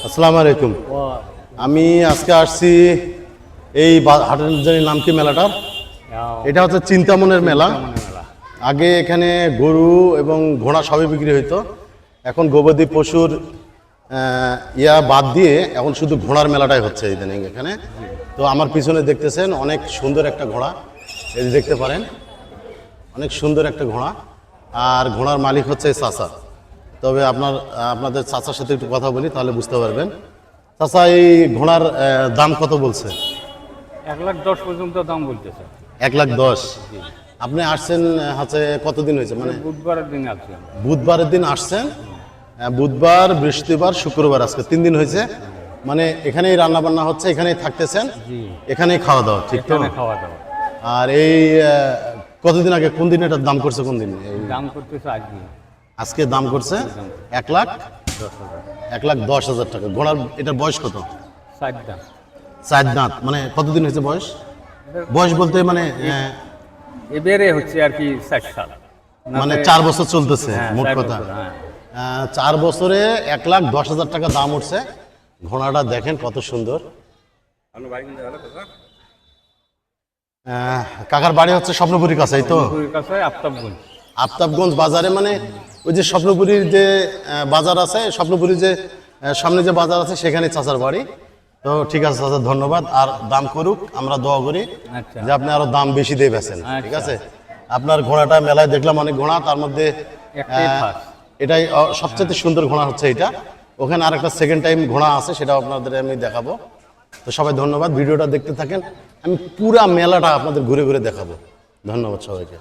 আসসালামু আলাইকুম। আমি আজকে আসছি এই হাটের জানি নাম কি মেলাটার? এটা হচ্ছে চিন্তামনের মেলা। আগে এখানে গরু এবং ঘোড়া সবই বিক্রি হইতো। এখন গবাদি পশুর বাদ দিয়ে এখন শুধু ঘোড়ার মেলাটাই হচ্ছে ইদানিং এখানে। তো আমার পিছনে দেখতেছেন অনেক সুন্দর একটা ঘোড়া, এই যে দেখতে পারেন অনেক সুন্দর একটা ঘোড়া। আর ঘোড়ার মালিক হচ্ছে চাচা। তবে আপনাদের চাচার সাথে একটু কথা বলি, তাহলে বুঝতে পারবেন। চাচা, এই ঘোড়ার দাম কত বলছে? 1,10,000 পর্যন্ত দাম বলতেছে। 1,10,000। আপনি আসছেন হচ্ছে কতদিন হয়েছে? মানে বুধবারের দিন আসছি। বুধবারের দিন আসছেন? বুধবার, বৃহস্পতিবার, শুক্রবার, আজকে 3 দিন হয়েছে। মানে এখানেই রান্না বান্না হচ্ছে, এখানেই থাকতেছেন, এখানেই খাওয়া দাওয়া, ঠিক তো? খাওয়া দাওয়া। আর এই কতদিন আগে কোন দিন এটার দাম করছে? কোন দিন দাম করতেছে? আজকে দাম করছে 1,10,000 টাকা। ঘোড়ার এটার বয়স কত? 4 দাম। 4 দাঁত। মানে কতদিন হয়েছে বয়স? বয়স বলতে মানে এবারে হচ্ছে আর কি 4 সাল, মানে 4 বছর চলতেছে মোট কথা। 4 বছরে 1,10,000 টাকা দাম উঠছে। ঘোড়াটা দেখেন কত সুন্দর। কাকার বাড়ি হচ্ছে স্বপ্নপুরীর কাছে, তো আফতাবগঞ্জ বাজারে। মানে ওই যে স্বপ্নপুরীর যে বাজার আছে, স্বপ্নপুরীর যে সামনে যে বাজার আছে, সেখানে চাচার বাড়ি। তো ঠিক আছে চাচা, ধন্যবাদ। আর দাম করুক, আমরা দোয়া করি যে আপনি আরো দাম বেশি দিয়ে বেচেন, ঠিক আছে? আপনার ঘোড়াটা মেলায় দেখলাম অনেক ঘোড়া, তার মধ্যে এটাই সবচেয়ে সুন্দর ঘোড়া হচ্ছে এটা। ওখানে আরেকটা সেকেন্ড টাইম ঘোড়া আছে, সেটাও আপনাদের আমি দেখাবো। তো সবাই ধন্যবাদ, ভিডিওটা দেখতে থাকেন। আমি পুরা মেলাটা আপনাদের ঘুরে ঘুরে দেখাবো। ধন্যবাদ সবাইকে।